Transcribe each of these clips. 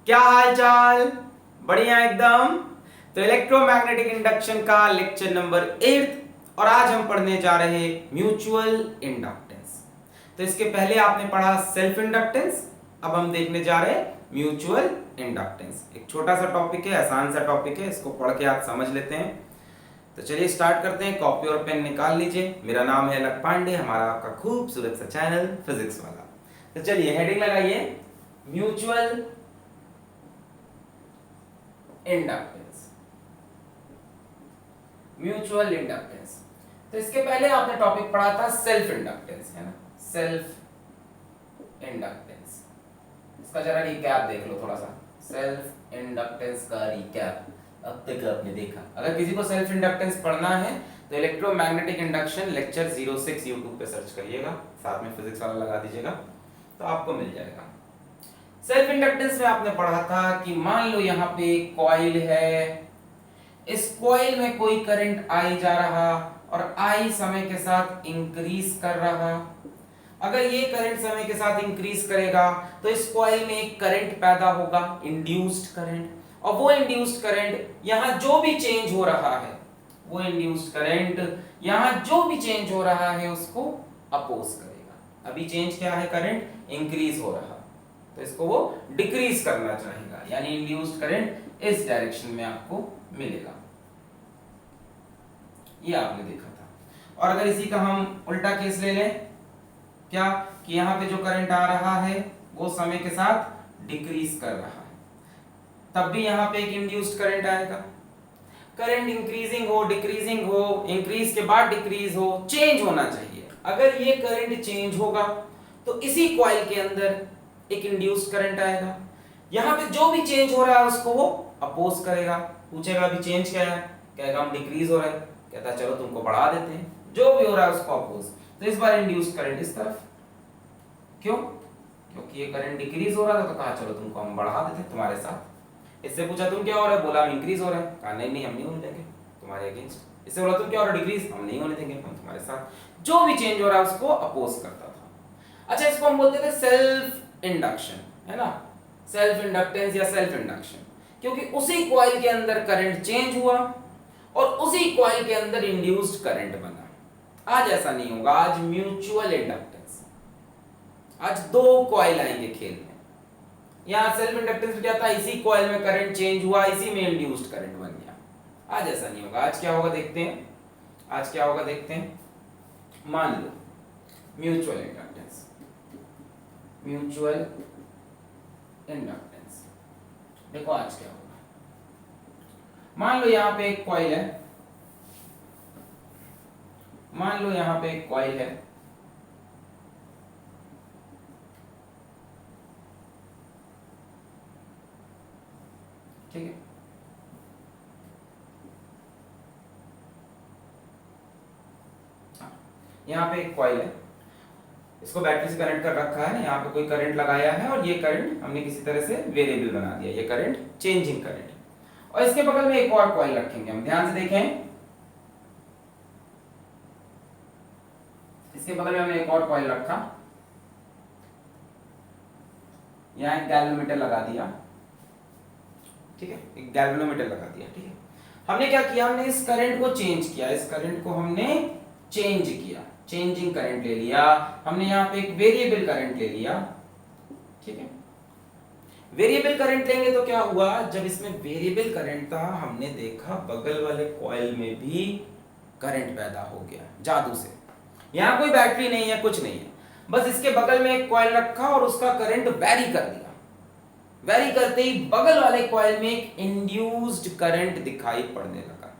क्या हाल चाल? बढ़िया एकदम। तो इलेक्ट्रोमैग्नेटिक इंडक्शन का लेक्चर नंबर 8 और आज हम पढ़ने जा रहे हैं म्यूचुअल इंडक्टेंस। तो इसके पहले आपने पढ़ा सेल्फ इंडक्टेंस, अब हम देखने जा रहे हैं म्यूचुअल इंडक्टेंस। एक छोटा सा टॉपिक है, आसान सा टॉपिक है, इसको पढ़ के आप समझ लेते हैं। तो चलिए स्टार्ट करते हैं। कॉपी और पेन निकाल लीजिए। मेरा नाम है अलक पांडे, हमारा आपका खूबसूरत सा चैनल फिजिक्स वाला। तो चलिए हेडिंग लगाइए, म्यूचुअल इंडक्टेंस। Mutual inductance. तो इसके पहले आपने टॉपिक पढ़ा था सेल्फ इंडक्टेंस, है ना? सेल्फ इंडक्टेंस, इसका जरा रिकैप देख लो थोड़ा सा। सेल्फ इंडक्टेंस का रिकैप अब तक आपने देखा। अगर किसी को सेल्फ इंडक्टेंस पढ़ना है तो इलेक्ट्रोमैग्नेटिक इंडक्शन लेक्चर 06 यूट्यूब पे सर्च करिएगा, साथ में फिजिक्स वाला लगा दीजिएगा तो आपको मिल जाएगा। सेल्फ इंडक्टेंस में आपने पढ़ा था कि मान लो यहाँ पे एक कॉइल है, इस कॉइल में कोई करंट आई जा रहा और आई समय के साथ इंक्रीज कर रहा। अगर ये करंट समय के साथ इंक्रीज करेगा तो इस कॉइल में एक करंट पैदा होगा, इंड्यूस्ड करंट, और वो इंड्यूस्ड करंट यहां जो भी चेंज हो रहा है, वो इंड्यूस्ड करंट यहां जो भी चेंज हो रहा है उसको अपोज करेगा। अभी चेंज क्या है? करंट इंक्रीज हो रहा, तो इसको वो डिक्रीज करना चाहेगा, यानी इंड्यूस्ड करंट इस डायरेक्शन में आपको मिलेगा। ये आपने देखा था। और अगर इसी का हम उल्टा केस ले लें, क्या कि यहाँ पे जो करंट आ रहा है वो समय के साथ डिक्रीज कर रहा है, तब भी यहाँ पे एक इंड्यूस्ड करंट आएगा। करंट इंक्रीजिंग हो, डिक्रीजिंग हो, इंक्रीज के बाद डिक्रीज हो, चेंज होना चाहिए। अगर ये करंट चेंज होगा तो इसी कॉइल के अंदर एक इंड्यूस्ड करंट आएगा। यहाँ पे जो भी चेंज हो रहा है उसको वो अपोज करेगा। पूछेगा अभी चेंज क्या है? कहेगा हम डिक्रीज हो रहा है। कहता है चलो तुमको बढ़ा देते हैं। जो भी हो रहा है उसको अपोज। तो इस बार इंड्यूस्ड करंट इस तरफ, क्यों? क्योंकि ये करंट डिक्रीज हो रहा था, तो कहा चलो तुमको हम बढ़ा देते हैं तुम्हारे साथ। इससे पूछा तुम क्या हो रहा है? बोला हम इंक्रीज हो रहा है। कहा नहीं नहीं, हम नहीं होने देंगे तुम्हारे अगेंस्ट। इससे बोला तुम क्या हो रहा है? डिक्रीज। हम नहीं होने देंगे, हम तुम्हारे साथ। जो भी चेंज हो रहा है उसको अपोज करता था। अच्छा, इसको हम बोलते थे सेल्फ इंडक्शन, है ना? सेल्फ इंडक्टेंस या सेल्फ इंडक्शन, क्योंकि उसी कॉइल के अंदर करंट चेंज हुआ और उसी कॉइल के अंदर इंड्यूस्ड करंट बना। आज ऐसा नहीं होगा, आज म्यूचुअल इंडक्टेंस। आज दो कॉइल आएंगे खेल में। यहां सेल्फ इंडक्टेंस में क्या था? इसी कॉइल में करंट चेंज हुआ, इसी में इंड्यूस्ड करंट बन गया। आज ऐसा नहीं होगा। आज क्या होगा देखते हैं। आज क्या होगा देखते हैं। मान लो म्यूचुअल इंडक्टेंस, म्यूचुअल इंडक्टेंस। देखो आज क्या होगा। मान लो यहां पे एक कॉइल है, मान लो यहां पे एक कॉइल है, ठीक है? यहां पे एक कॉइल है, इसको बैटरी से कनेक्ट कर रखा है, यहाँ पे कोई करंट लगाया है और ये करंट हमने किसी तरह से वेरिएबल बना दिया, ये करंट चेंजिंग करंट। और इसके बगल में एक और कॉइल रखेंगे हम, ध्यान से देखें। इसके बगल में हमने एक और कॉइल रखा, यहाँ एक गैल्वेनोमीटर लगा दिया, ठीक है? एक गैल्वेनोमीटर लगा दिया, ठीक है? हमने क्या किया? हमने इस करंट को चेंज किया, इस करंट को हमने चेंज किया, चेंजिंग करंट ले लिया हमने। यहाँ पे एक वेरिएबल करंट ले लिया, ठीक है? वेरिएबल करंट लेंगे तो क्या हुआ? जब इसमें वेरिएबल करंट था, हमने देखा बगल वाले कॉइल में भी करंट पैदा हो गया जादू से। यहाँ कोई बैटरी नहीं है, कुछ नहीं है, बस इसके बगल में एक कॉइल रखा और उसका करंट वैरी कर दिया। वैरी करते ही बगल वाले कॉइल में एक इंड्यूस्ड करंट दिखाई पड़ने लगा।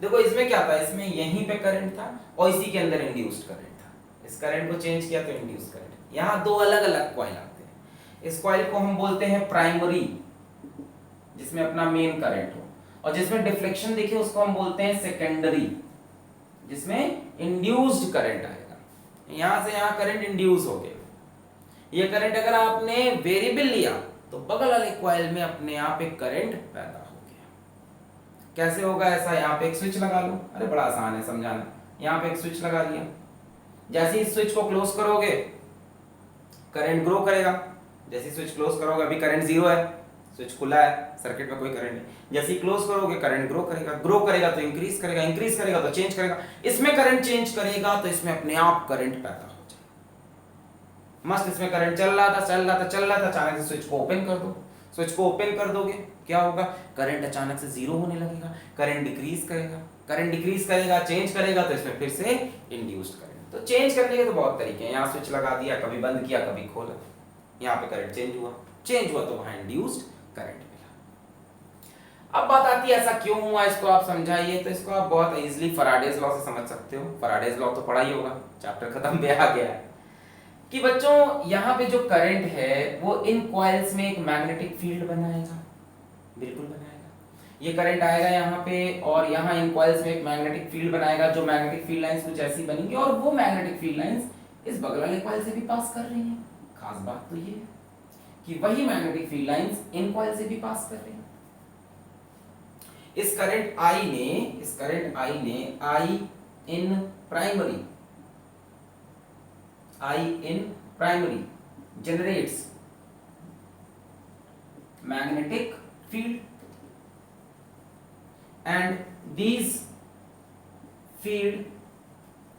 देखो इसमें क्या था? इसमें यहीं पे करंट था और इसी के अंदर इंड्यूस्ड करंट था। इस करंट को चेंज किया तो इंड्यूस्ड करंट। यहाँ दो अलग अलग कॉइल आते हैं। इस कॉइल को हम बोलते हैं प्राइमरी, जिसमें अपना मेन करंट हो, और जिसमें डिफ्लेक्शन दिखे उसको हम बोलते हैं सेकेंडरी, जिसमें इंड्यूस्ड करंट आएगा। यहां से यहां करंट इंड्यूस हो गया। ये करंट अगर आपने वेरिएबल लिया तो बगल वाले कॉइल में अपने आप एक करंट पैदा हो गया। कैसे होगा ऐसा? यहाँ पे एक स्विच लगा लो। अरे बड़ा आसान है समझाना। यहाँ पे एक स्विच लगा दिया, जैसे ही स्विच को क्लोज करोगे करंट ग्रो करेगा। जैसे स्विच क्लोज करोगे, अभी करंट 0 है, स्विच खुला है, सर्किट में कोई करंट नहीं, जैसे ही क्लोज करोगे करंट ग्रो करेगा तो इंक्रीज करेगा तो चेंज करेगा, इसमें करंट चेंज करेगा तो इसमें अपने आप करंट पैदा हो जाएगा। मस्त इसमें करंट चल रहा था, अचानक से स्विच को ओपन कर दो, स्विच को ओपन कर दोगे क्या होगा, करंट अचानक से जीरो होने लगेगा, करंट डिक्रीज करेगा, चेंज करेगा तो इसमें फिर से इंड्यूस्ड करंट। तो चेंज करने के तो बहुत तरीके हैं, यहाँ स्विच लगा दिया, कभी बंद किया कभी खोला, यहाँ पे करंट चेंज हुआ तो वहां इंड्यूस्ड करंट मिला। अब बात आती है ऐसा क्यों हुआ, इसको आप समझाइए। तो इसको आप बहुत इजीली फैराडेज लॉ से समझ सकते हो। फैराडेज लॉ तो पढ़ा ही होगा, चैप्टर खत्म पे आ गया है कि बच्चों यहाँ पे जो करंट है वो इन कॉइल्स में एक मैग्नेटिक फील्ड बनाएगा, बिल्कुल बनाएगा। ये करंट आएगा यहाँ पे और यहाँ इन कॉइल्स में एक मैग्नेटिक फील्ड बनाएगा, जो मैग्नेटिक फील्ड लाइंस कुछ ऐसी बनेंगी और वो मैग्नेटिक फील्ड लाइंस इस बगल वाले कॉइल से भी पास कर रही हैं। खास बात तो ये है कि वही magnetic field lines in coil से भी पास कर रही हैं। इस करंट I ने I in primary generates magnetic field and these field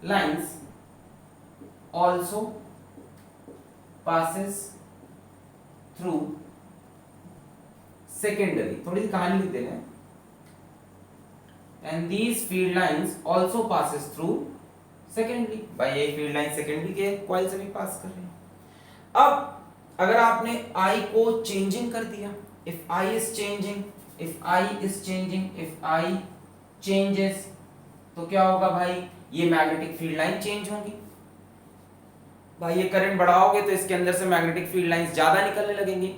lines also passes through secondary, थोड़ी सी कहानी लिख देना, and these field lines also passes through secondary, भाई ये फील्ड लाइन सेकेंडरी के कॉइल से भी पास कर रही है। अब अगर आपने I को चेंजिंग कर दिया, if I changes तो क्या होगा भाई, ये मैग्नेटिक फील्ड लाइन चेंज होंगी। भाई ये करंट बढ़ाओगे तो इसके अंदर से मैग्नेटिक फील्ड लाइंस ज्यादा निकलने लगेंगी,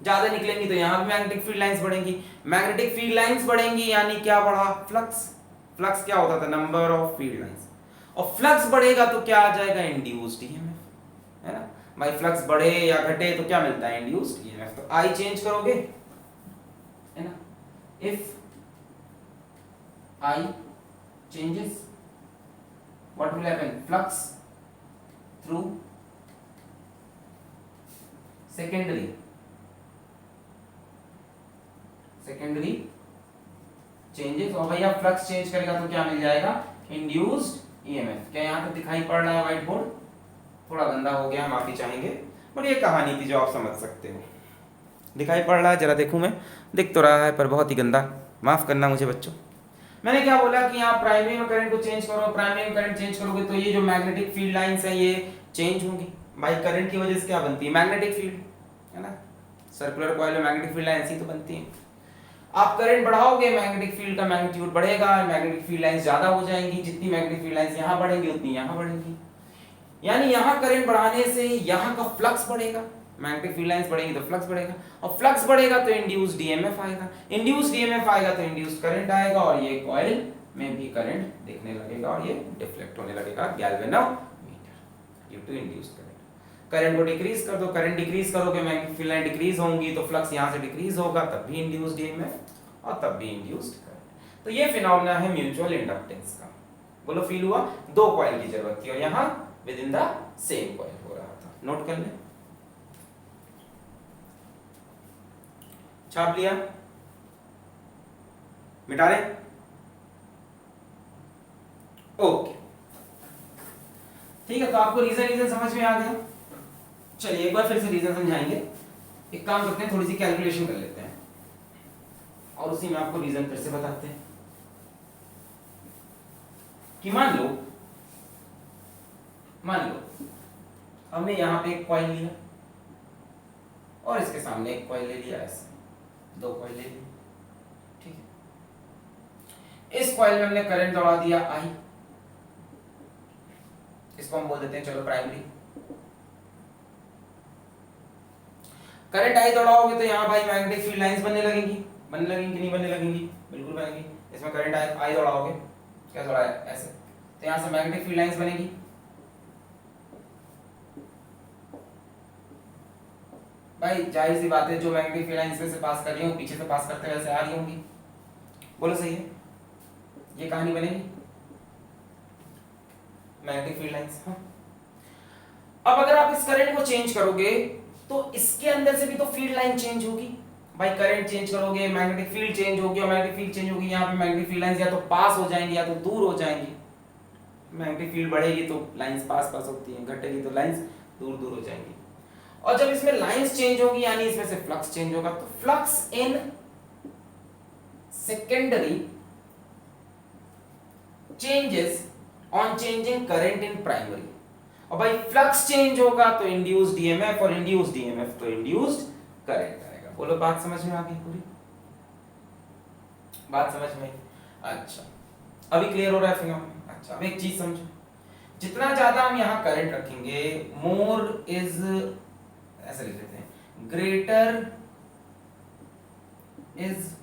ज्यादा निकलेंगी तो यहाँ भी मैग्नेटिक फील्ड लाइंस बढ़ेंगी, मैग्नेटिक फील्ड लाइंस बढ़ेंगी यानी क्या बढ़ा, फ्लक्स क्या होता था, नंबर ऑफ फील्ड लाइंस, और फ्लक्स बढ़ेगा तो क्या आ जाएगा, इंड्यूस्ड ईएमएफ, है ना भाई। फ्लक्स बढ़े या घटे तो क्या मिलता है, इंड्यूस्ड ईएमएफ। तो आई चेंज करोगे, है ना, if I changes what will happen, flux through secondary changes, और भैया फ्लक्स चेंज करेगा तो क्या मिल जाएगा, इंड्यूस्ड ईएमएफ। क्या यहाँ पे दिखाई पड़ रहा है व्हाइट बोर्ड, थोड़ा गंदा हो गया, माफी चाहेंगे, बट ये कहानी थी जो आप समझ सकते हो। दिखाई पड़ रहा है, जरा देखूं मैं, दिख तो रहा है पर बहुत ही गंदा, माफ करना मुझे बच्चों। मैंने क्या बोला कि यहाँ प्राइमरी में करंट को चेंज करो, प्राइमरी में करंट चेंज करोगे तो ये जो मैग्नेटिक फील्ड लाइंस है ये चेंज होंगी। भाई करंट की वजह से क्या बनती है, मैग्नेटिक फील्ड, है ना, सर्कुलर कॉइल में मैग्नेटिक फील्ड लाइंस ही तो बनती है। आप करंट बढ़ाओगे, मैग्नेटिक फील्ड का मैग्नीट्यूड बढ़ेगा, मैग्नेटिक फील्ड लाइंस ज्यादा हो जाएंगी, जितनी मैग्नेटिक फील्ड लाइंस यहाँ बढ़ेंगी उतनी यहाँ बढ़ेंगी, यानी यहाँ करंट बढ़ाने से यहाँ का फ्लक्स बढ़ेगा, मैग्नेटिक फील्ड लाइंस बढ़ेंगी तो फ्लक्स बढ़ेगा, और फ्लक्स बढ़ेगा तो इंड्यूस्ड ईएमएफ आएगा, इंड्यूस्ड ईएमएफ आएगा तो इंड्यूस्ड करंट आएगा, और ये कॉइल में भी करंट दिखने लगेगा और ये डिफ्लेक्ट होने लगेगा galvanometer due to induced current. Current को डिक्रीज कर दो, करंट डिक्रीज करोगे मैग्नेटिक फील्ड लाइन डिक्रीज होंगी तो फ्लक्स यहाँ से डिक्रीज होगा, तब भी इंड्यूस्ड ईएमएफ और तब भी इंड्यूस्ड करंट। तो ये फिनोमेना है म्यूचुअल इंडक्टेंस का। बोलो फील हुआ, दो कॉइल की जरूरत थी और यहाँ with in the same coil हो रहा था। नोट कर ले, छाप लिया, मिटा रहे, ओके ठीक है। तो आपको रीजन समझ में आ गया। चलिए एक बार फिर से रीजन समझाएंगे। एक काम करते हैं, थोड़ी सी कैलकुलेशन कर लेते हैं और उसी में आपको रीजन फिर से बताते हैं कि मान लो हमने यहां पे एक कॉइल लिया और इसके सामने एक कॉइल ले लिया, ऐसे दो कॉइल ले लिए, ठीक है। इस कॉइल में हमने करंट दौड़ा दिया I, इसको हम बोल देते हैं चलो प्राइमरी। करंट I दौड़ाओगे तो यहाँ भाई मैग्नेटिक फील्ड लाइंस बनने लगेंगी कि नहीं बनने लगेंगी, बिल्कुल बनेंगी। इसमें करंट I दौड़ाओगे, क्या दौड़ा है ऐसे, तो यहाँ से मैग्नेटिक फील्ड लाइंस बनेगी। भाई जाहिर सी बात है, जो मैग्नेटिक फील्ड लाइंस में से पास कर रही हूँ पीछे से पास करते हुए ऐसे आ रही होंगी, बोलो सही है, ये कहानी बनेगी मैग्नेटिक फील्ड लाइंस। हाँ, अब अगर आप इस करंट को चेंज करोगे तो इसके अंदर से भी तो फील्ड लाइन चेंज होगी, भाई करंट चेंज करोगे मैग्नेटिक फील्ड चेंज होगी, और मैग्नेटिक फील्ड चेंज होगी, यहाँ पे मैग्नेटिक फील्ड लाइंस या तो पास हो जाएंगी या तो दूर हो जाएंगी। मैग्नेटिक फील्ड बढ़ेगी तो लाइंस पास पास होती हैं, घटेगी तो लाइंस दूर दूर हो जाएंगी। और जब इसमें लाइंस चेंज होगी यानी इसमें से फ्लक्स चेंज होगा, तो flux in secondary changes on changing current in primary. और भाई फ्लक्स चेंज होगा तो इंड्यूस्ड ईएमएफ, और इंड्यूस्ड ईएमएफ तो इंड्यूस्ड करंट आएगा। बोलो बात समझ में आ गई? पूरी बात समझ में? अच्छा अभी क्लियर हो रहा है फिनोमेना? अच्छा अब एक चीज समझो, जितना ज्यादा हम यहाँ करंट रखेंगे, मोर इज, ऐसे लिख लेते हैं, greater is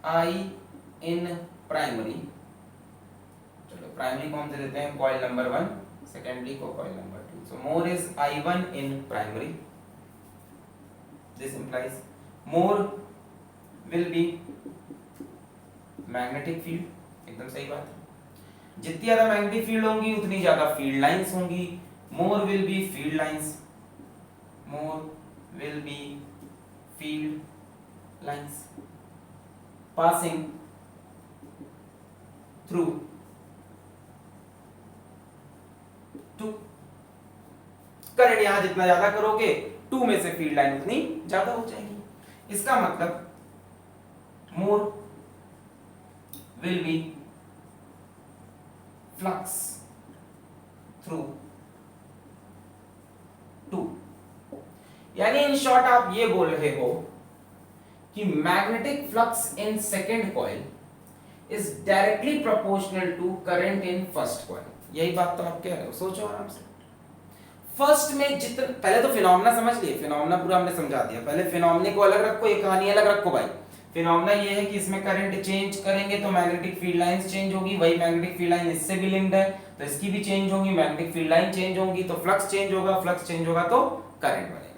I in primary. चलो प्राइमरी को हम दे देते हैं कॉइल नंबर 1, सेकेंडरी को coil number 2। So more is I1 in primary, this implies more will B magnetic field. एकदम सही बात है, जितनी ज्यादा मैग्नेटिक फील्ड होंगी उतनी ज्यादा फील्ड लाइंस होंगी। More will be field lines, more will be field lines passing through two. Current यहां जितना ज्यादा करोगे 2 में से फील्ड लाइन उतनी ज्यादा हो जाएगी। इसका मतलब more will be flux through two. यानी इन शॉर्ट आप ये बोल रहे हो कि magnetic flux in second coil is directly proportional to current in first coil. यही बात तो आप कह रहे हो, सोचो आराम से। फर्स्ट में जितना, पहले तो फिनोमेना समझ लिए, फिनोमेना पूरा हमने समझा दिया। पहले फिनोमेना को अलग रखो, ये कहानी अलग रखो भाई। फिनोमेना ये है कि इसमें करंट चेंज करेंगे तो मैग्नेटिक फील्ड लाइंस चेंज होगी, वही मैग्नेटिक फील्ड लाइन इससे भी लिंक्ड है तो इसकी भी चेंज होगी, मैग्नेटिक फील्ड लाइन चेंज होगी तो फ्लक्स चेंज होगा, फ्लक्स चेंज होगा तो करंट बनेगा।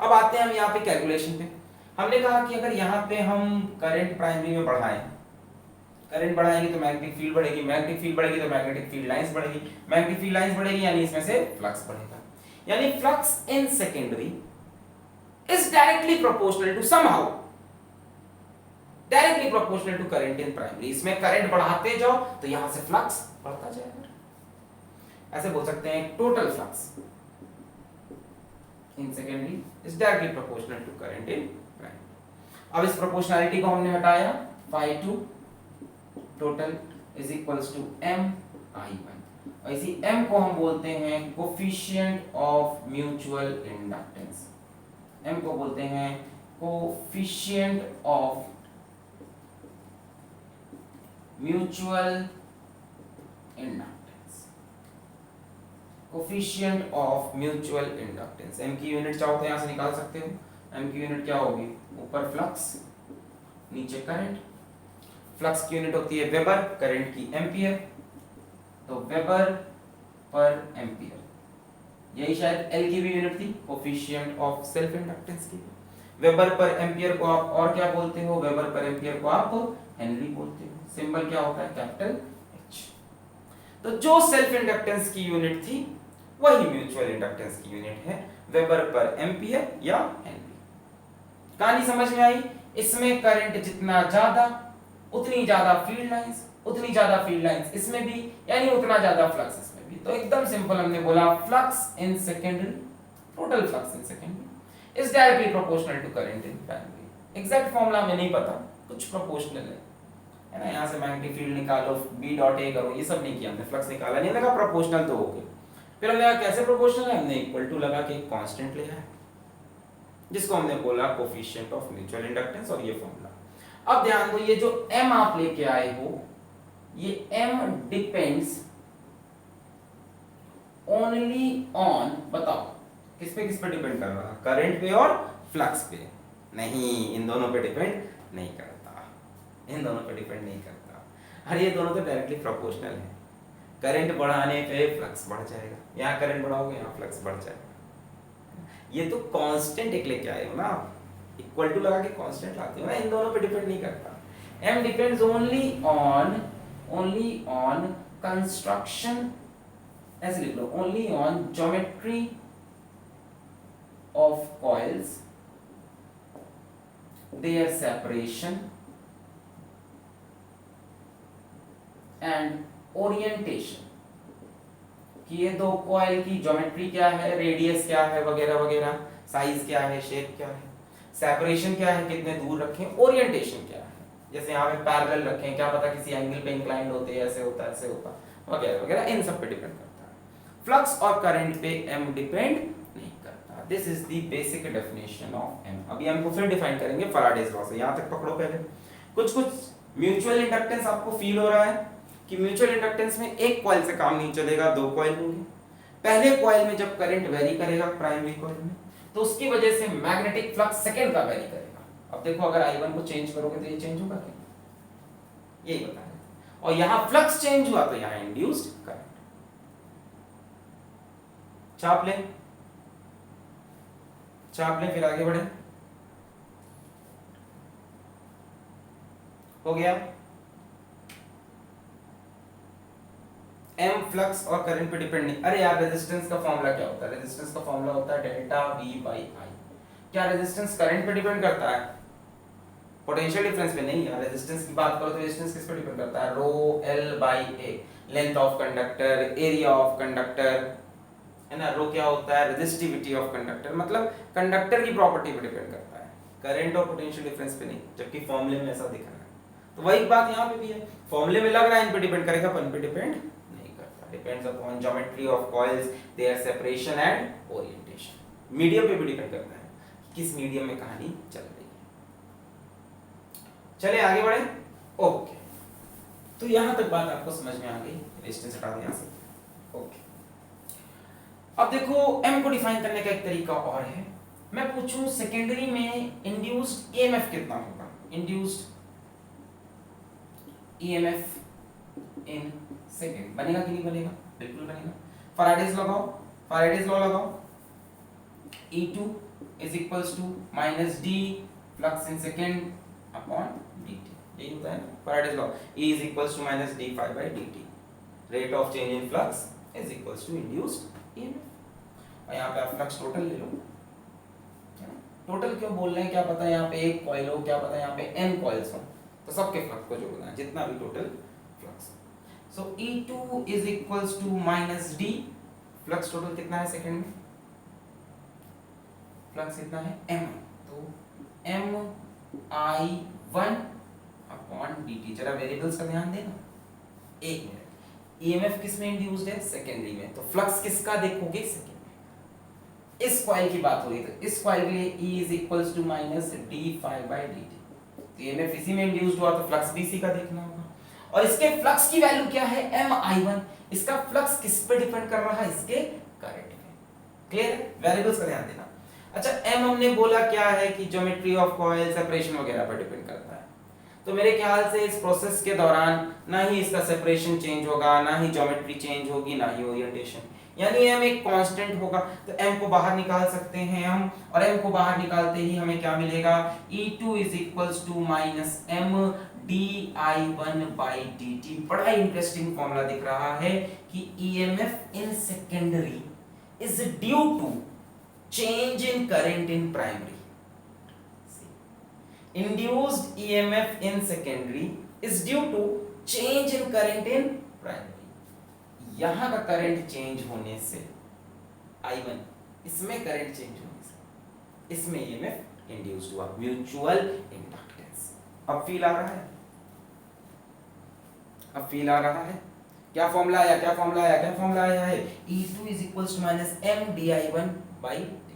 अब आते हैं हम यहाँ पे कैलकुलेशन पे। हमने कहा कि अगर यहाँ पे हम करंट प्राइमरी में बढ़ाएं, करंट बढ़ाएंगे तो मैग्नेटिक फील्ड बढ़ेगी, मैग्नेटिक फील्ड बढ़ेगी तो मैग्नेटिक फील्ड लाइंस बढ़ेगी, मैग्नेटिक फील्ड लाइंस बढ़ेगी यानी इसमें से फ्लक्स बढ़ेगा। यानी flux in secondary is directly proportional to, somehow directly proportional to current in primary. इसमें करंट बढ़ाते जाओ तो यहां से फ्लक्स बढ़ता जाएगा। ऐसे बोल सकते हैं total flux in secondary is directly proportional to current in primary. अब इस प्रोपोर्शनैलिटी को हमने हटाया, phi2 total is equals to MI1, और इसी M को हम बोलते हैं coefficient of mutual inductance. M को बोलते हैं coefficient of mutual inductance, coefficient of mutual inductance. M की यूनिट चाहो तो यहां से निकाल सकते हो। M की यूनिट क्या होगी? ऊपर फ्लक्स नीचे करंट। फ्लक्स की यूनिट होती है वेबर, करंट की एम्पियर, तो वेबर पर एम्पियर। यही शायद L की भी यूनिट थी, कोफिशिएंट ऑफ सेल्फ इंडक्टेंस की। वेबर पर एम्पियर को आप और क्या बोलते हो? वेबर पर एम्पियर को आप हेनरी बोलते हो। सिंबल क्या होता है? Capital H। तो जो सेल्फ इंडक्टेंस की यूनिट थी वही म्यूचुअल इंडक्टेंस की यूनिट है, वेबर पर एम्पियर या हेनरी। कहानी समझ में आई? इसमें करंट जितना ज्यादा उतनी ज्यादा फील्ड लाइंस, उतनी ज्यादा फील्ड लाइंस इसमें भी, यानी उतना ज्यादा फ्लक्स इसमें भी। तो एकदम सिंपल हमने बोला flux in secondary, total flux in secondary is directly proportional to current in primary. Exact formula हमें नहीं पता, कुछ प्रोपोर्शनल है ना। यहाँ से मैग्नेटिक फील्ड निकालो, B डॉट A करो, ये सब नहीं किया हमने, फ्लक्स निकाला नहीं, लगा प्रोपोर्शनल तो हो गए। फिर हमने कहा कैसे प्रोपोर्शनल है? हमने इक्वल टू लगा के कांस्टेंट लिया है जिसको हमने बोला कोफिशिएंट ऑफ म्यूचुअल इंडक्टेंस, और ये फॉर्मूला। अब ध्यान दो, ये जो M आप लेके आए हो, ये M डिपेंड्स ओनली ऑन, बताओ किस पे डिपेंड कर रहा है? करंट पे और फ्लक्स पे? नहीं, इन दोनों पे डिपेंड नहीं करता, इन दोनों पे डिपेंड नहीं करता। अरे ये दोनों तो डायरेक्टली प्रोपोर्शनल है। करंट बढ़ाने पे फ्लक्स बढ़ जाएगा, यहाँ करंट बढ़ाओगे यहाँ फ्लक्स बढ़ जाएगा। ये तो कांस्टेंट एक लेके आए हो ना आप, इक्वल टू लगा के कांस्टेंट लाते हो ना, इन दोनों पे डिपेंड नहीं करता। M depends only on construction, ऐसे लिख लो, only on geometry of coils their separation and orientation, कि ये दो कॉइल की ज्योमेट्री क्या है, रेडियस क्या है वगैरह वगैरह, साइज क्या है, शेप क्या है, सेपरेशन क्या है, कितने दूर रखें, ओरिएंटेशन क्या है, जैसे यहाँ पे पैरेलल रखें, क्या पता किसी एंगल पे इंक्लाइंड होते हैं, ऐसे होता है ऐसे होता वगैरह वगैरह, इन सब पे डिपेंड करता है। फ्लक्स और करंट पे एम डिपेंड नहीं करता। This is the basic definition of M. अभी एम को फिर डिफाइन करेंगे फैराडेज लॉ से, यहाँ तक पकड़ो पहले। कुछ म्यूचुअल इंडक्टेंस आपको फील हो रहा है कि म्यूचुअल इंडक्टेंस में एक कॉइल से काम नहीं चलेगा, दो कॉइल होंगे। पहले कॉइल में जब करंट वेरी करेगा प्राइमरी कॉइल में, तो उसकी वजह से मैग्नेटिक फ्लक्स सेकंड का वेरी करेगा। अब देखो अगर I1 को चेंज करोगे तो ये चेंज होगा क्या, यही बता रहे। और यहां फ्लक्स चेंज हुआ तो यहां इंड्यूस्ड करंट। चाप ले फिर आगे बढ़े। हो गया। एम फ्लक्स और करंट पे डिपेंड नहीं। अरे यार रेजिस्टेंस का फॉर्मूला क्या होता है, रेजिस्टेंस का फॉर्मूला होता है डेल्टा V बाई आई। क्या रेजिस्टेंस करंट पे डिपेंड करता है, पोटेंशियल डिफरेंस पे नहीं यार। रेजिस्टेंस की बात करो तो रेजिस्टेंस किस पे डिपेंड करता है, रो L by A, length of conductor, area of conductor, है ना। रो क्या होता है, रेजिस्टिविटी ऑफ कंडक्टर, मतलब कंडक्टर की प्रॉपर्टी पे डिपेंड करता है, करंट और पोटेंशियल डिफरेंस पे नहीं, जबकि फॉर्मूले में ऐसा दिख रहा है। तो वही बात यहाँ पे भी है, फॉर्मूले में लग रहा है इन पे डिपेंड करेगा, पर इन पे डिपेंड नहीं करता। Depends upon geometry of coils, their separation and orientation. Medium पे भी डिपेंड करता है, किस मीडियम में कहानी चल रही है। चलिए आगे बढ़े। ओके, तो यहां तक बात आपको समझ में आ गई। रेजिस्टेंस हटा दें यहां से। ओके, अब देखो एम को डिफाइन करने का एक तरीका और है। मैं पूछूं सेकेंडरी में इंड्यूस्ड ईएमएफ कितना होगा, इंड्यूस्ड ईएमएफ इन सेकंड, बनेगा कि नहीं बनेगा, बिल्कुल बनेगा। फैराडेज लॉ लगाओ। E2 is equals to minus d flux in second upon dt, यही होता है ना Faraday's law. E is equals to minus d phi by dt, rate of change in flux is equals to induced EMF. और यहाँ पे आप flux total ले लो। Total क्यों बोल रहे हैं, क्या पता यहाँ पे एक कॉइल हो, क्या पता यहाँ पे n कॉइल्स हो, तो सबके फ्लक्स को जोड़ना है, जितना भी total flux. So E2 is equals to minus d, flux total कितना है सेकंड में, फ्लक्स कितना है m, तो mi1 अपॉन dt। जरा वेरिएबल्स का ध्यान देना, एक मिनट। ईएमएफ किस में इंड्यूस्ड है, सेकेंडरी में, तो फ्लक्स किसका देखोगे, सेकेंड में। इस कॉइल की बात हो रही है, तो इस कॉइल के लिए E is equals to minus d phi by dt। तो ईएमएफ इसी में इंड्यूस्ड हुआ, तो फ्लक्स भी इसी का देखना होगा। और इसके फ्लक्स की वैल्यू क्या है, mi1। इसका फ्लक्स किस पे डिपेंड कर रहा है, इसके करंट पे। क्लियर है, वेरिएबल्स का ध्यान देना। अच्छा, m हमने बोला क्या है कि ज्योमेट्री ऑफ कॉइल, सेपरेशन वगैरह पर डिपेंड करता है। तो मेरे ख्याल से इस प्रोसेस के दौरान ना ही इसका सेपरेशन चेंज होगा, ना ही ज्योमेट्री चेंज होगी, ना ही ओरिएंटेशन, यानी m एक कांस्टेंट होगा। तो m को बाहर निकाल सकते हैं हम, और m को बाहर निकालते ही हमें क्या मिलेगा, E2 is equals to minus m di1 by dt। बड़ा इंटरेस्टिंग फॉर्मूला दिख रहा है कि EMF in secondary is due to change in current in primary. Induced EMF in secondary is due to change in current in primary। यहां का current change होने से I1, इसमें करंट चेंज होने से इसमें EMF इंड्यूस्ड हुआ, म्यूचुअल इंडक्टेंस। अब फील आ रहा है, अब फील आ रहा है। क्या फॉर्मूला आया, क्या फॉर्मूला आया, क्या फॉर्मूला आया है, E2 is equals to minus m di1 by dt।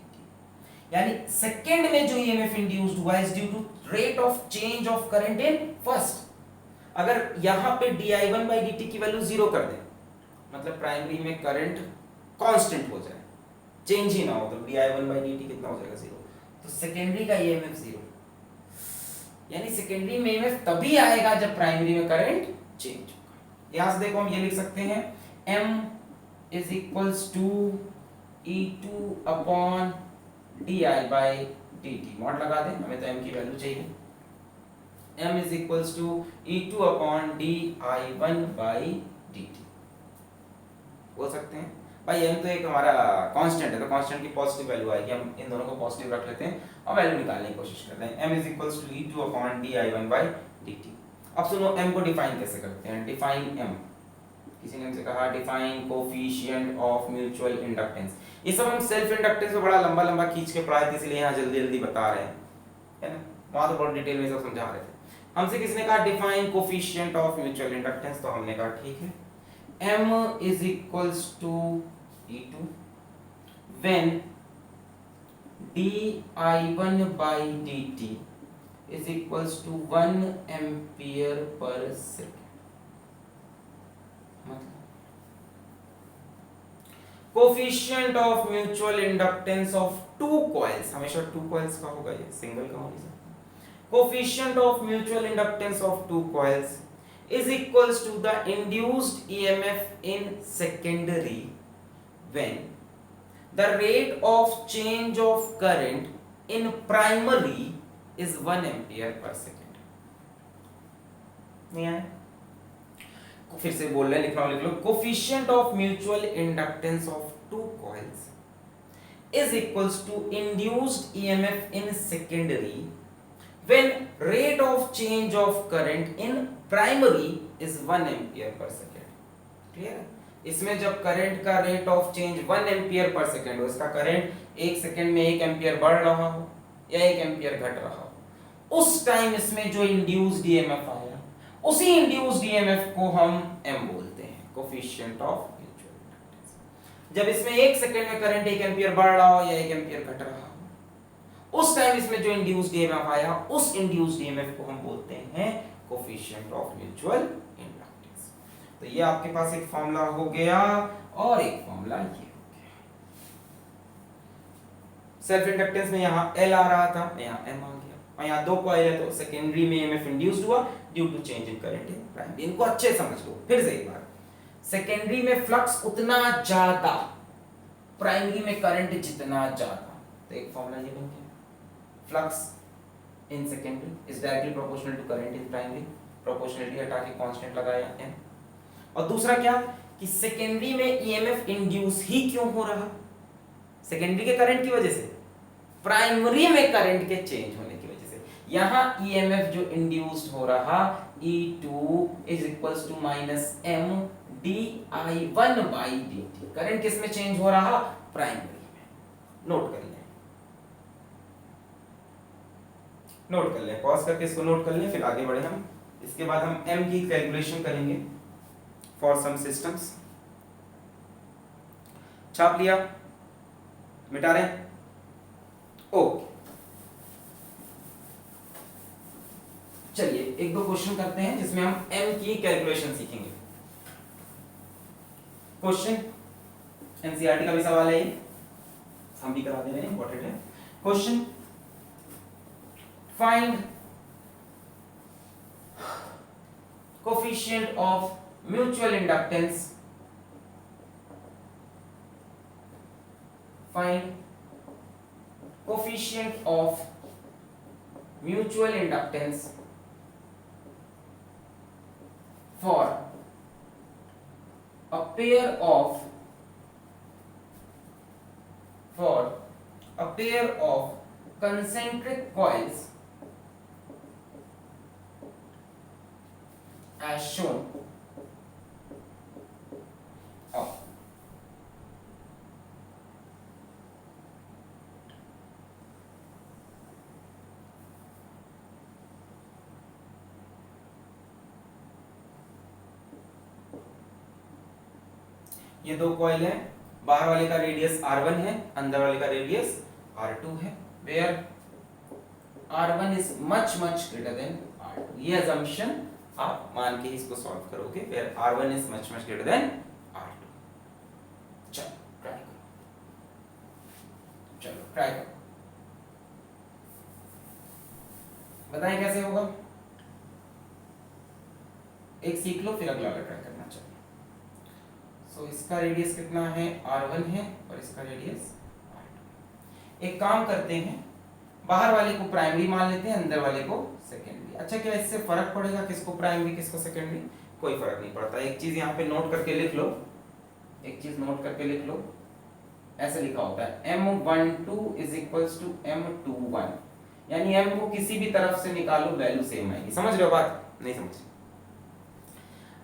यानी सेकंड में जो EMF इंड्यूस्ड हुआ is due to rate of change of current in first. अगर यहां पे di1 by dt की वैल्यू जीरो कर दें, मतलब प्राइमरी में करंट कांस्टेंट हो जाए, चेंज ही ना हो, तो di1 by dt कितना हो जाएगा, जीरो। तो सेकेंडरी का EMF जीरो, यानी सेकेंडरी में EMF तभी आएगा जब प्राइमरी में करंट चेंज होगा। यहां से देखो हम ये लिख सकते हैं m is equals to E2 upon di by dt। Mod लगा दें, हमें तो m की वैल्यू चाहिए। m is equals to E2 upon di1 by dt बोल सकते हैं। भाई m तो एक हमारा कांस्टेंट है, तो कांस्टेंट की पॉजिटिव वैल्यू आएगी, हम इन दोनों को पॉजिटिव रख लेते हैं और वैल्यू निकालने की कोशिश करते हैं। m is equals to e2 upon di1 by dt। अब सुनो m को डिफाइन कैसे करते हैं। डिफाइन m, किसी ने हमसे कहा define coefficient of mutual inductance. ये सब हम सेल्फ इंडक्टेंस में बड़ा लंबा लंबा खींच के पढ़ाए थे, इसलिए यहाँ जल्दी जल्दी बता रहे हैं, है ना। वहां तो बहुत डिटेल में सब समझा रहे थे। हमसे किसने कहा define coefficient of mutual inductance, तो हमने कहा ठीक है, m is equals to e2 when di1 by dt is equals to 1 ampere per second। Coefficient of mutual inductance of two coils, हमेशा टू कॉइल्स का होगा, ये सिंगल का हो नहीं सकता। Coefficient of mutual inductance of two coils is equals to the induced EMF in secondary when the rate of change of current in primary is 1 ampere per second। नहीं आया? फिर से बोल रहे हैं, लिख लो। Coefficient of mutual inductance of two coils is equals to induced EMF in secondary when rate of change of current in primary is 1 ampere per second। Clear है? इसमें जब करंट का rate of change 1 ampere per second हो, इसका current 1 second में 1 ampere बढ़ रहा हो या 1 एम्पियर घट रहा हो, उस टाइम इसमें जो इंड्यूस्ड ईएमएफ आया, उसी इंड्यूस्ड ईएमएफ को हम m बोलते हैं, कोफिशिएंट ऑफ म्यूचुअल इंडक्टेंस। जब इसमें 1 सेकेंड में करंट 1 एम्पियर बढ़ रहा हो या 1 एम्पियर घट रहा हो, उस टाइम इसमें जो इंड्यूस्ड ईएमएफ आया, उस इंड्यूस्ड ईएमएफ को हम बोलते हैं कोफिशिएंट ऑफ म्यूचुअल इंडक्टेंस। तो ये आपके पास एक फॉर्मूला हो गया और एक फॉर्मूला ये हो गया। सेल्फ इंडक्टेंस में यहाँ L आ रहा था, यहाँ M आ गया, और यहाँ दो कॉइल है तो सेकेंडरी में EMF इंड्यूस्ड हुआ due to change in current in primary. इनको अच्छे समझ लो फिर से एक बार। सेकेंडरी में फ्लक्स उतना ज्यादा, प्राइमरी में करंट जितना ज्यादा, तो एक फॉर्मूला ये बन गया, flux in secondary is directly proportional to current in primary। Proportionality हटा के कांस्टेंट लगाया n। और दूसरा क्या कि सेकेंडरी में ईएमएफ इंड्यूस ही क्यों हो रहा, सेकेंडरी के करंट की वजह से, प्राइमरी में करंट के चेंज होने की वजह से। यहां ईएमएफ जो इंड्यूस्ड हो रहा E2 is equals to minus m di1 by dt। Current किस में चेंज हो रहा, प्राइमरी में। नोट कर लें, नोट कर लें, पॉज करके इसको नोट कर लें, फिर आगे बढ़े हम। इसके बाद हम m की कैलकुलेशन करेंगे फॉर सम सिस्टम्स। छाप लिया, मिटा रहे, ओके। चलिए एक दो क्वेश्चन करते हैं जिसमें हम m की कैलकुलेशन सीखेंगे। क्वेश्चन एनसीईआरटी का भी सवाल है, ये हम भी करा दे रहे हैं, इंपॉर्टेंट है question. Find coefficient of mutual inductance, find coefficient of mutual inductance for a pair of concentric coils as shown of ये दो कॉइल है, बाहर वाले का रेडियस r1 है, अंदर वाले का रेडियस r2 है, where r1 is much greater than r2। ये assumption आप मान के इसको सॉल्व करोगे, where r1 is much greater than r2। चलो ट्राई करो, बताएं कैसे होगा, एक सीख लो फिर अगला ट्राई करना चाहिए। सो इसका रेडियस कितना है, r1 है, और इसका रेडियस r2। एक काम करते हैं, बाहर वाले को प्राइमरी मान लेते हैं, अंदर वाले को सेकेंडरी। अच्छा क्या इससे फर्क पड़ेगा किसको प्राइमरी किसको सेकेंडरी? कोई फर्क नहीं पड़ता। एक चीज यहाँ पे नोट करके लिख लो, एक चीज नोट करके लिख लो, ऐसे लिखा होता है M12 is equals to M21, यानी M को किसी भी तरफ से निकालो वैल्यू सेम आएगी। समझ रहे हो बात? नहीं समझ?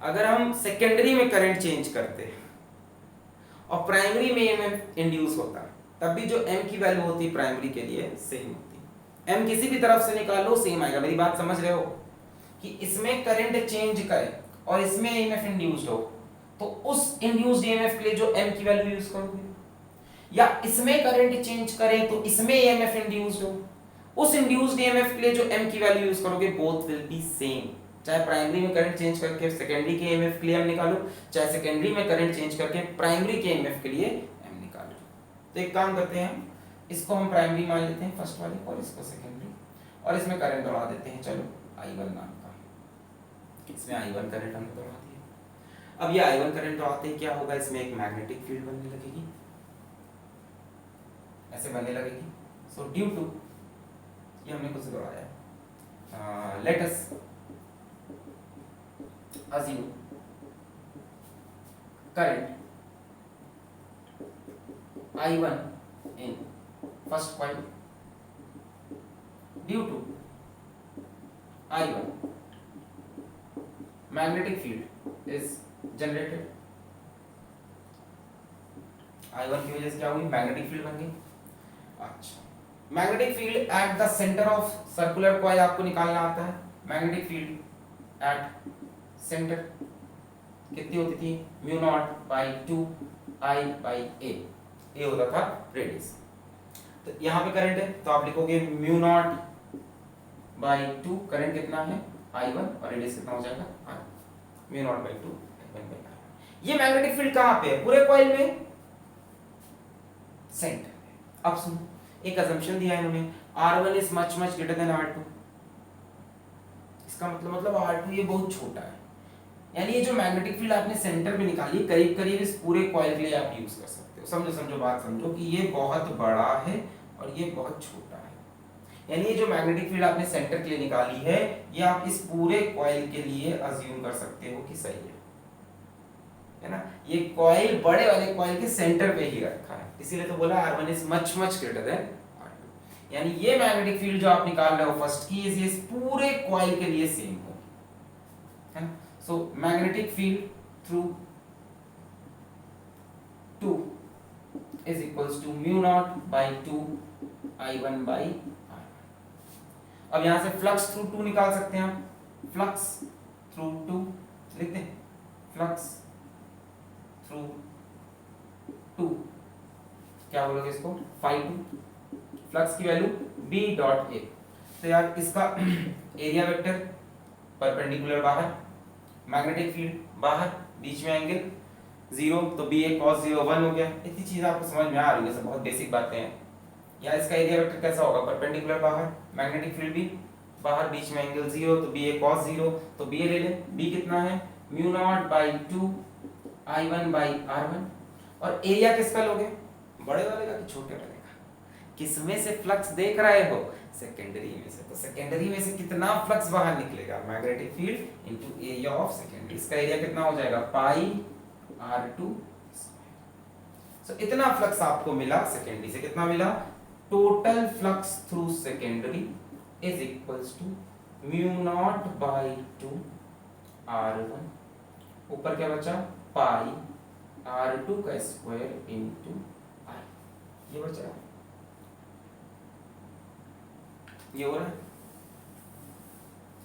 अगर हम सेकेंडरी में करंट चेंज करते हैं और प्राइमरी में EMF इंड्यूस होता है, तब भी जो M की वैल्यू होती है प्राइमरी के लिए सेम होती है। M किसी भी तरफ से निकालो सेम आएगा। मेरी बात समझ रहे हो कि इसमें करंट चेंज करे और इसमें EMF इंड्यूस्ड हो, तो उस इंड्यूस्ड EMF के लिए जो M की वैल्यू यूज करोगे, या इसमें करंट चेंज करे तो इसमें EMF इंड्यूस्ड हो, उस इंड्यूस्ड EMF के लिए जो M की वैल्यू यूज करोगे, बोथ विल बी सेम। चाहे प्राइमरी में करंट चेंज करके सेकेंडरी के EMF के लिए M निकालो, चाहे सेकेंडरी में करंट चेंज करके प्राइमरी के EMF के लिए M निकालो। तो एक काम करते हैं, इसको हम प्राइमरी मान लेते हैं फर्स्ट वाले और इसको सेकेंडरी, और इसमें करंट दौड़ा देते हैं। चलो I1 नाम का, इसमें I1 करंट हमने दौड़ा दिया। अब ये I1 करंट दौड़ाते ही क्या होगा, इसमें एक मैग्नेटिक फील्ड बनने लगेगी, ऐसे बनने लगेगी। सो ड्यू टू, ये हमने कुछ दौड़ाया, let us assume current I1 in first coil, due to I1 magnetic field is generated। I1 की वजह से क्या हुई, मैग्नेटिक फील्ड बन गई। अच्छा, magnetic field at the centre of circular coil आपको निकालना आता है। मैग्नेटिक फील्ड एट सेंटर कितनी होती थी, mu not by 2 I by a होता था रेडियस। तो यहाँ पे करंट है तो आप लिखोगे म्यू नॉट बाई 2, करंट कितना है I1 और रेडियस कितना हो जाएगा R, mu naught by 2 I1 by R। ये मैग्नेटिक फील्ड कहाँ पे है, पूरे कॉइल में सेंटर में। अब सुनो, एक असम्पशन दिया है इन्होंने, R1 is much much greater than R2। इसका मतलब R2 ये बहुत छोटा है, यानी ये जो मैग्नेटिक फील्ड आपने सेंटर में निकाली, करीब करीब इस पूरे कॉइल के लिए आप यूज कर सकते हो। समझो बात समझो कि ये बहुत बड़ा है और ये बहुत छोटा है, यानी ये जो मैग्नेटिक फील्ड आपने सेंटर के लिए निकाली है, ये आप इस पूरे कॉइल के लिए अज्यूम कर सकते हो कि सही है ना। ये कॉइल बड़े वाले कॉइल के सेंटर पे ही रखा है, इसीलिए तो बोला R1 is much much greater than R2। यानी ये मैग्नेटिक फील्ड जो आप निकाल रहे हो फर्स्ट की, ये इस पूरे कॉइल के लिए सेम होगी, है ना। So magnetic field through 2 is equals to mu naught by 2 I1 by R1। अब यहाँ से फ्लक्स थ्रू 2 निकाल सकते हैं हम, फ्लक्स थ्रू 2 लिख दें, फ्लक्स थ्रू 2 क्या बोलोगे इसको, phi 2, फ्लक्स की वैल्यू B डॉट A। तो यार इसका एरिया वेक्टर परपेंडिकुलर बाहर, मैग्नेटिक फील्ड बाहर, बीच में एंगल 0, तो BA cos 0 1 हो गया। इतनी चीज आपको समझ में आ रही है, सब बहुत बेसिक बातें हैं। या इसका एरिया वेक्टर कैसा होगा, परपेंडिकुलर बाहर, मैग्नेटिक फील्ड भी बाहर, बीच में एंगल 0, तो BA cos 0, तो BA ले लें, B कितना है mu naught by 2 I1 by R1। और एरिया किसका लोगे, बड़े वाले का कि छोटे वाले का, किसमें से फ्लक्स देख रहे हो, सेकेंडरी में से। तो सेकेंडरी में से कितना फ्लक्स बाहर निकलेगा, magnetic field into area of secondary. इसका एरिया कितना हो जाएगा, पाई R2। सो इतना फ्लक्स आपको मिला सेकेंडरी से। कितना मिला, total flux through secondary is equals to mu not by 2 R1, ऊपर क्या बचा, पाई R2 का स्क्वायर इनटू I, ये बचा, ये हो रहा है।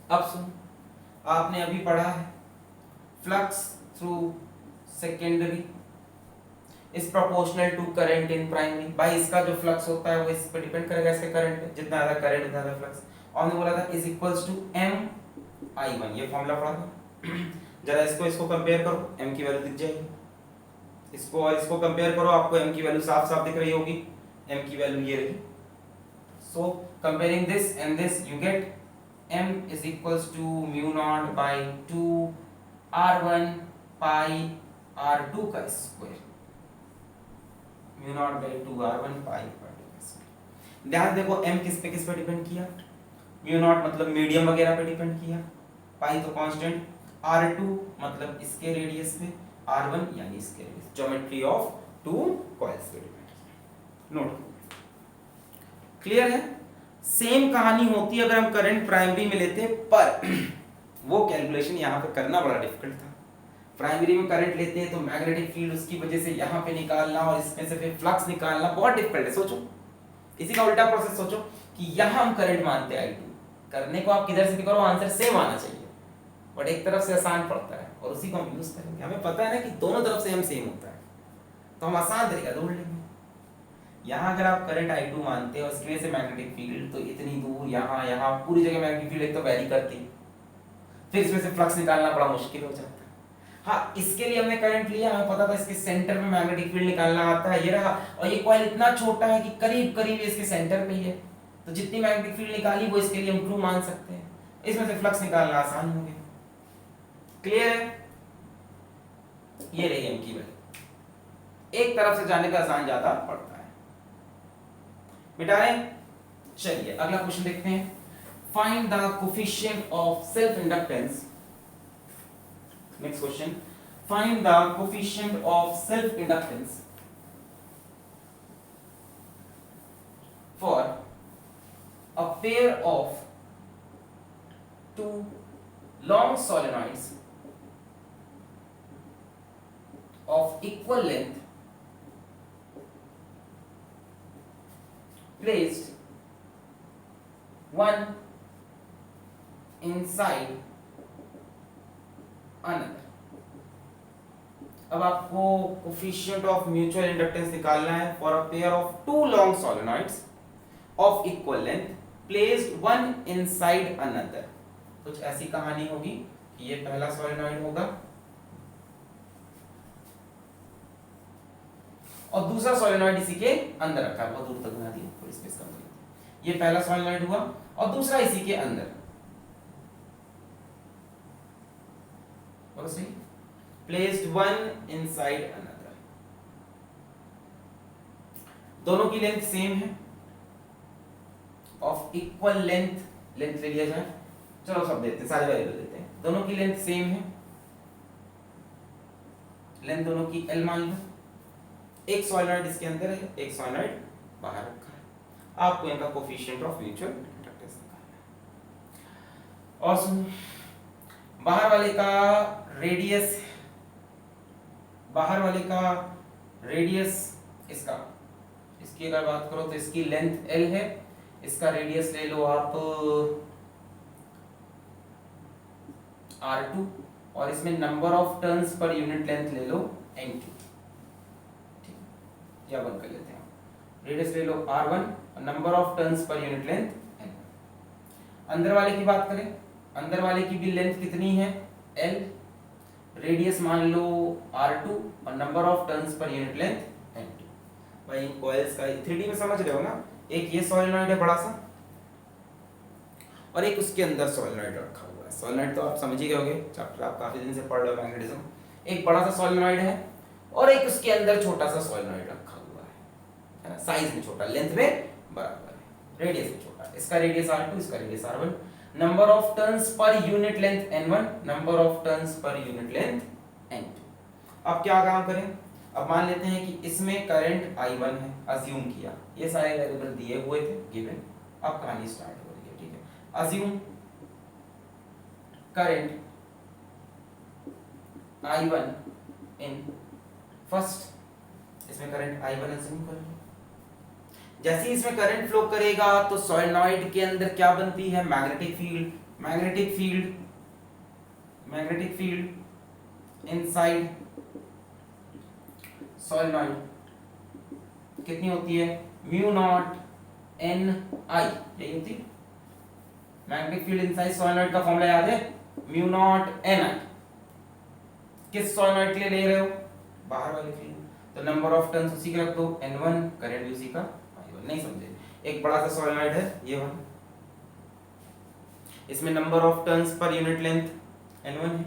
अब सुन, आपने अभी पढ़ा है flux through secondary is proportional to current in primary. भाई इसका जो फ्लक्स होता है वो इस पे डिपेंड करेगा, इसके करंट पे, जितना ज्यादा करंट उतना ज्यादा फ्लक्स। और हमने बोला था is equals to M I1, ये फॉर्मूला पढ़ा था। जरा इसको कंपेयर करो, M की वैल्यू दिख जाएगी, इसको और इसको कंपेयर करो, आपको M की वैल्यू साफ साफ दिख रही होगी, M की वैल्यू ये रही। So comparing this and this, you get M is equals to mu naught by 2 R1 pi R2 का square, mu naught by 2 R1 pi R2 का स्क्वायर। ध्यान देखो M किस पे डिपेंड किया, mu naught मतलब मीडियम वगैरह पे डिपेंड किया, पाई तो कांस्टेंट, R2 मतलब इसके रेडियस पे, R1 यानी इसके radius, geometry of two coils पे डिपेंड। नोट क्लियर है? सेम कहानी होती है अगर हम करंट प्राइमरी में लेते, पर वो कैलकुलेशन यहाँ पे करना बड़ा डिफिकल्ट था। प्राइमरी में करंट लेते हैं तो मैग्नेटिक फील्ड उसकी वजह से यहाँ पे निकालना और इसमें से फिर फ्लक्स निकालना बहुत डिफिकल्ट है। सोचो इसी का उल्टा प्रोसेस सोचो कि यहाँ हम करंट मानते हैं I2, करने को आप किधर से भी करो आंसर सेम आना चाहिए, बट एक तरफ से आसान पड़ता है और उसी को हम यूज करेंगे। हमें पता है ना कि दोनों तरफ से हम सेम होता है, तो हम आसान तरीका ढूंढ लेंगे। यहाँ अगर आप करंट I2 मानते हो और इसकी वजह से मैग्नेटिक फील्ड, तो इतनी दूर यहाँ पूरी जगह मैग्नेटिक फील्ड एक तो वैरी करती है, फिर इसमें से फ्लक्स निकालना बड़ा मुश्किल हो जाता है। हाँ, इसके लिए हमने करंट लिया, हमें पता था इसके सेंटर में मैग्नेटिक फील्ड निकालना आता है, ये रहा, और ये कॉइल इतना छोटा है कि करीब करीब इसके सेंटर पे ही है, तो जितनी मैग्नेटिक फील्ड निकाली वो इसके लिए हम ट्रू मान सकते हैं, इसमें से फ्लक्स निकालना आसान हो गया। क्लियर है? ये रही एम की वैल्यू, एक तरफ से जाने का आसान ज्यादा पड़ता है। मिटाएं? चलिए अगला क्वेश्चन देखते हैं। Find the coefficient of self inductance. Next question, find the coefficient of self inductance for a pair of two long solenoids of equal length placed one inside another। अब आपको कोफिशिएंट ऑफ म्यूचुअल इंडक्टेंस निकालना है for a pair of two long solenoids of equal length placed one inside another. कुछ ऐसी कहानी होगी कि ये पहला सोलेनॉइड होगा और दूसरा सोलेनॉइड इसी के अंदर रखा है, बहुत दूर तक बना दिया, थोड़ी स्पेस कम कर। ये पहला सोलेनॉइड हुआ और दूसरा इसी के अंदर, बोलो सही, प्लेस्ड वन इनसाइड अनदर। दोनों की लेंथ सेम है, ऑफ इक्वल लेंथ, लेंथ ले लिया जाए, चलो सब देते हैं, सारे वेरिएबल देते हैं। दोनों की लेंथ सेम है, लेंथ दोनों की L मान लो। एक सोलेनॉइड इसके अंदर है, एक सोलेनॉइड बाहर रखा है। आपको इनका कोफिशिएंट ऑफ म्यूचुअल इंडक्टेंस निकालना है। और सुनो, बाहर वाले का रेडियस, बाहर वाले का रेडियस इसका, इसकी अगर बात करो तो इसकी लेंथ L है, इसका रेडियस ले लो आप R2 और इसमें number of turns per unit length ले लो N2। ठीक, या बंद कर लेते हैं। रेडियस ले लो R1 और number of turns per unit length N1। अंदर वाले की बात करें, अंदर वाले की भी लेंथ कितनी है L, रेडियस मान लो R2 और number of turns per unit length N2। भाई इन कॉइल्स का 3D में समझ रहे हो ना, एक ये सोलेनॉइड है बड़ा सा और एक उसके अंदर सोलेनॉइड रखा हुआ है। सोलेनॉइड तो आप समझ ही गए होंगे, चैप्टर आप काफी दिन से पढ़ रहे हो मैग्नेटिज्म। एक बड़ा सा सोलेनॉइड है और एक उसके अंदर छोटा सा सोलेनॉइड रखा हुआ है ना, साइज में छोटा, लेंथ में बराबर है, रेडियस में छोटा। इसका रेडियस R2, इसका radius R1। Number of turns per unit length N1, number of turns per unit length N2। अब क्या काम करें, अब मान लेते हैं कि इसमें करंट I1 है, अज्यूम किया, ये सारे वेरिएबल दिए हुए थे गिवन। अब कहानी स्टार्ट हो रही है, ठीक है। Assume current I1 in first, इसमें करंट I1 अज्यूम कर लो। जैसे ही इसमें करंट फ्लो करेगा तो सोलेनॉइड के अंदर क्या बनती है, magnetic field, magnetic field, magnetic field inside solenoid कितनी होती है, म्यू नॉट एन आई, यही होती है मैग्नेटिक फील्ड इनसाइड सोलेनॉइड का फॉर्मूला याद है, म्यू नॉट एन आई। किस सोलेनॉइड के लिए ले रहे हो, बाहर वाले के लिए, तो नंबर ऑफ टर्न्स उसी का रख दो N1, करंट भी उसी का I1। नहीं समझे, एक बड़ा सा सोलेनॉइड है ये वाला, इसमें number of turns per unit length N1 है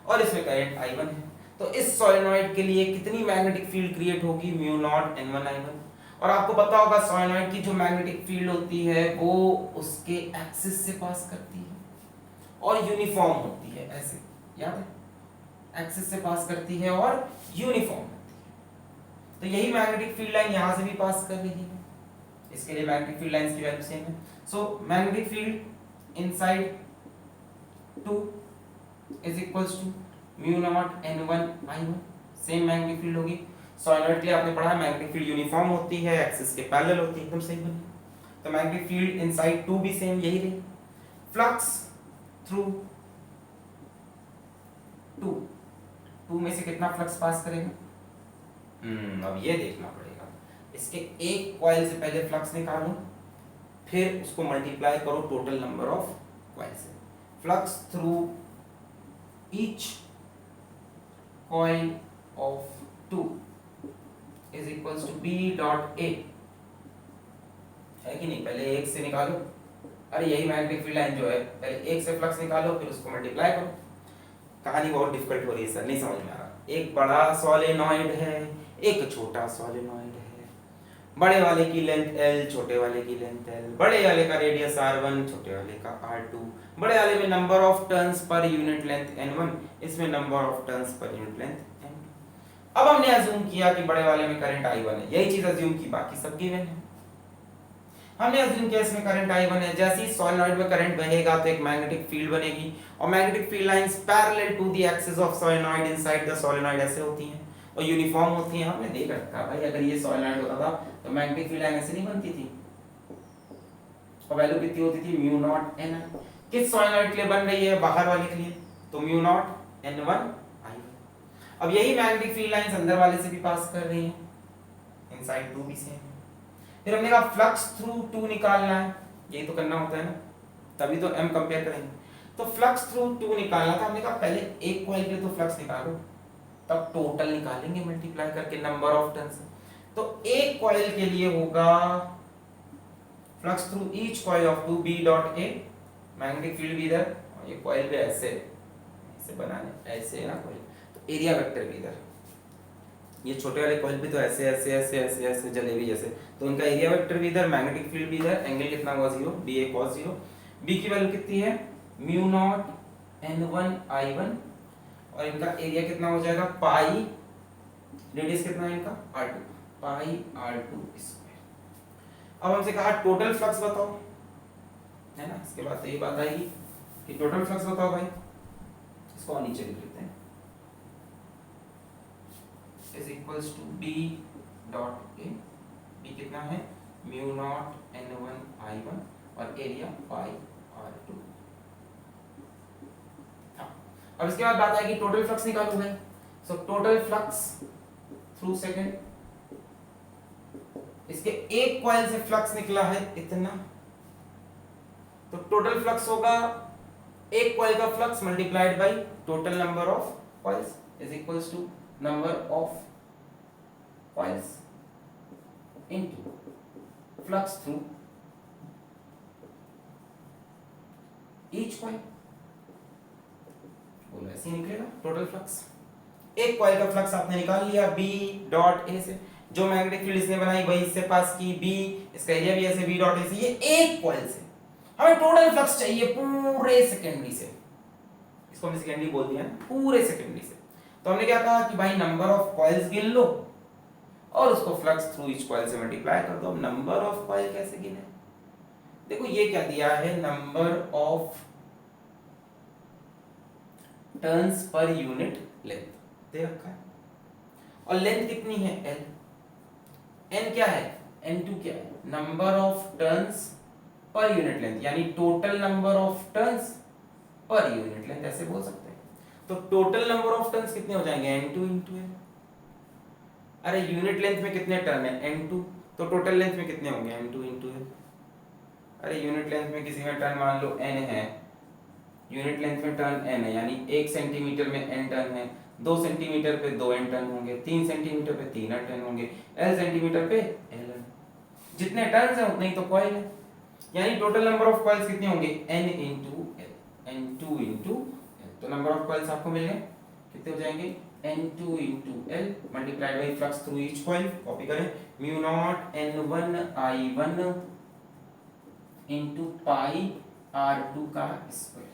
और इसमें करंट I1 है, तो इस सोलेनॉइड के लिए कितनी मैग्नेटिक फील्ड क्रिएट होगी, म्यू नॉट N1 I1। और आपको पता होगा सोलेनॉइड की जो मैग्नेटिक फील्ड होती है वो उसके एक्सिस से पास करती है और यूनिफॉर्म होती है, ऐसे याद है। एक्सिस से पास करती है और यूनिफॉर्म होती है। तो यही मैग्नेटिक फील्ड लाइन यहां से भी पास कर रही है, इसके लिए मैग्नेटिक फील्ड लाइंस की वैल्यू सेम है। So magnetic field inside 2 is equals to mu not n1 I1, same magnetic field होगी। सॉलिनॉइड के लिए आपने पढ़ा मैग्नेटिक फील्ड यूनिफॉर्म होती है, एक्सिस के पैरेलल होती है, एकदम सही बनी। तो मैग्नेटिक फील्ड इनसाइड 2 भी सेम यही रही। फ्लक्स थ्रू 2 में से कितना फ्लक्स पास करेगा? अब ये देखना पड़ेगा। इसके एक कॉइल से पहले फ्लक्स निकालो, फिर उसको मल्टीप्लाई करो टोटल नंबर ऑफ कॉइल से। Flux through each coil of 2 is equals to B dot A, है कि नहीं? पहले एक से निकालो, अरे यही मैग्नेटिक फील्ड लाइन जो है, पहले एक से फ्लक्स निकालो फिर उसको मल्टीप्लाई करो। कहानी बहुत डिफिकल्ट हो रही है सर, नहीं समझ में आ रहा। एक बड़ा सॉलिनॉइड है, एक छोटा सॉलिनॉइड है, बड़े वाले की लेंथ L, छोटे वाले की लेंथ L, बड़े वाले का रेडियस R1, छोटे वाले का R2, बड़े वाले में number of turns per unit length N1, इसमें number of turns per unit length N2। अब हमने अज्यूम किया कि बड़े वाले में करंट I1 है, यही चीज अज्यूम की, बाकी सब गिवन है। हमने अज्यूम किया इसमें करंट I1 है, जैसे ही सॉलिनॉइड में करंट बहेगा तो एक मैग्नेटिक फील्ड बनेगी, और magnetic field lines parallel to the axis of solenoid inside the solenoid ऐसे होती हैं और यूनिफॉर्म होती हैं। हमने देख रखा भाई, अगर ये सॉलिनॉइड होता था तो मैग्नेटिक फील्ड लाइन ऐसे नहीं बनती थी, और वैल्यू कितनी होती थी? Mu not n। किस सॉलिनॉइड के लिए बन रही है? बाहर वाले के लिए, तो म्यू नॉट n1 I1। अब यही मैग्नेटिक फील्ड लाइंस अंदर वाले से भी पास कर रही हैं, इनसाइड 2 भी सेम है। फिर हमने कहा फ्लक्स थ्रू 2 निकालना है, यही तो करना होता है ना, तभी तो m कंपेयर करेंगे। तो फ्लक्स थ्रू 2 निकालना था, हमने कहा पहले एक कॉइल के लिए तो फ्लक्स निकालो, तब टोटल निकालेंगे मल्टीप्लाई करके नंबर ऑफ टर्न्स। तो एक कॉइल के लिए होगा flux through each coil of 2 b dot a, magnetic field भी इधर, और ये कॉइल भी ऐसे बनाने, ऐसे ना कॉइल, तो एरिया वेक्टर भी इधर। ये छोटे वाले कॉइल भी तो ऐसे ऐसे ऐसे ऐसे ऐसे जलेबी जैसे, तो उनका एरिया वेक्टर भी इधर, मैग्नेटिक फील्ड भी इधर। एंगल कितना हुआ? 0, बी ए cos 0। बी की वैल्यू कितनी है? म्यू नॉट n1 I1, और इनका एरिया कितना हो जाएगा? पाई, रेडियस कितना है इनका? R2, पाई R2 स्क्वायर। अब हमसे कहा टोटल फ्लक्स बताओ, है ना? इसके बाद तो ये बात आएगी कि टोटल फ्लक्स बताओ भाई, इसको नीचे लिख लेते हैं, is equals to b dot a, b कितना है? म्यू नॉट n1 I1 और एरिया पाई R2। अब इसके बाद बात आएगी टोटल फ्लक्स निकालो भाई। So total flux through second, इसके एक कॉइल से फ्लक्स निकला है इतना, तो टोटल फ्लक्स होगा एक कॉइल का flux multiplied by total number of coils is equals to number of coils into flux through each coil. बोलो ऐसे ही निकलेगा टोटल फ्लक्स। एक कॉइल का फ्लक्स आपने निकाल लिया b डॉट a से, जो मैग्नेटिक फील्ड इसने बनाई वही इससे पास की b, इसका एरिया भी ऐसे b डॉट a से, ये एक कॉइल से। हमें टोटल फ्लक्स चाहिए पूरे सेकेंडरी से, इसको हमने सेकेंडरी बोल दिया पूरे सेकेंडरी से। तो हमने क्या कहा कि भाई नंबर ऑफ कॉइल्स गिन लो और उसको फ्लक्स थ्रू ईच कॉइल से मल्टीप्लाई कर दो। अब नंबर ऑफ कॉइल कैसे गिने? देखो ये क्या दिया है, number of turns per unit length दे रखा है, और लेंथ कितनी है? L। N क्या है? N2 क्या है? Number of turns per unit length, यानी total number of turns per unit length, ऐसे बोल सकते हैं। तो टोटल नंबर ऑफ टर्न्स कितने हो जाएंगे? N2 into L। अरे यूनिट लेंथ में कितने टर्न है? N2, तो टोटल लेंथ में कितने होंगे? N2 into L। अरे यूनिट लेंथ में किसी में टर्न मान लो N है, यूनिट लेंथ में टर्न n है, यानी 1 सेंटीमीटर में n टर्न है, 2 सेंटीमीटर पे 2n टर्न होंगे, 3 सेंटीमीटर पे 3n टर्न होंगे, l सेंटीमीटर पे ln। जितने टर्न्स हैं उतने ही तो कॉइल है, यानी टोटल नंबर ऑफ कॉइल्स कितने होंगे? n into l, n2 into l। तो नंबर ऑफ कॉइल्स आपको मिल गए, कितने हो जाएंगे? n2 into l multiplied by flux through each coil. Copy करें, mu not n1 I1 into pi R2 का square.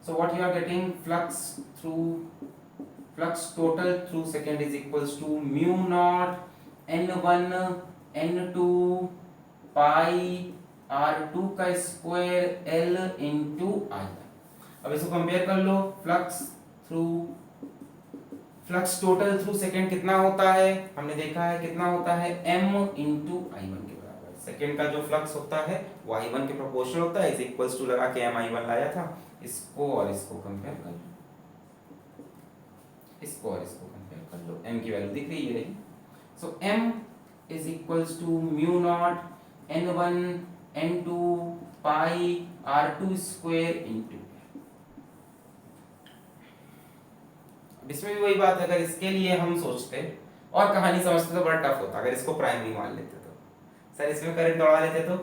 So what you are getting, flux through flux total through second is equals to mu not n1 n2 pi r2 का square l into आई। अब इसको compare कर लो, flux total through second कितना होता है, हमने देखा है कितना होता है m इंटू i1 के बराबर। सेकेंड का जो फ्लक्स होता है वो i1 के प्रोपोर्शनल होता है, इज इक्वल्स टू लगा के m i1 लाया था, इसको और इसको कंपेयर कर लो, इसको और इसको कंपेयर कर लो, m की वैल्यू दिख रही है। So m is equals to mu not n1 n2 pi r2 square into. इसमें भी वही बात है, अगर इसके लिए हम सोचते और कहानी समझते तो बड़ा टफ होता, अगर इसको प्राइमरी मान लेते तो सर इसमें करंट दौड़ा लेते तो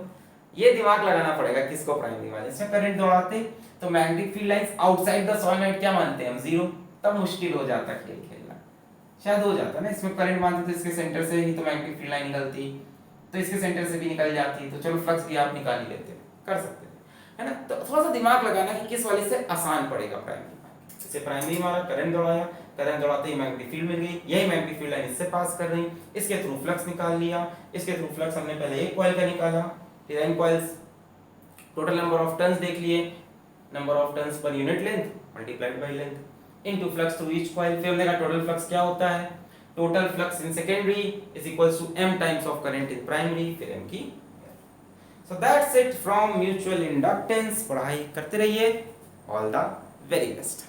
ये दिमाग लगाना पड़ेगा किसको प्राइमरी माने। इसमें करंट दौड़ाते तो magnetic field lines outside the solenoid क्या मानते हैं हम, जीरो, तब मुश्किल हो जाता खेल खेलना, शायद हो जाता ना। इसमें करंट मानते तो इसके सेंटर से ही तो मैग्नेटिक फील्ड लाइन निकलती, तो इसके सेंटर से भी निकल जाती, तो चलो फ्लक्स भी आप निकाल ही लेते, कर सकते है ना। तो थोड़ा सा दिमाग लगाना कि किस वाले से आसान पड़ेगा प्राइमरी। इसे प्राइमरी मारा, करंट दौड़ाया, करंट दौड़ाते ही मैग्नेटिक फील्ड मिल गई, यही मैग्नेटिक फील्ड लाइन इससे पास कर रही, इसके थ्रू फ्लक्स निकाल लिया, इसके थ्रू फ्लक्स हमने पहले एक कॉइल का निकाला, फिर n coils, total number of turns देख लिए, number of turns per unit length multiplied by length into flux through each coil. फिर हमने कहा टोटल फ्लक्स क्या होता है, total flux in secondary is equals to m times of current in primary, फिर m की। So that's it from mutual inductance. पढ़ाई करते रहिए, ऑल द वेरी बेस्ट।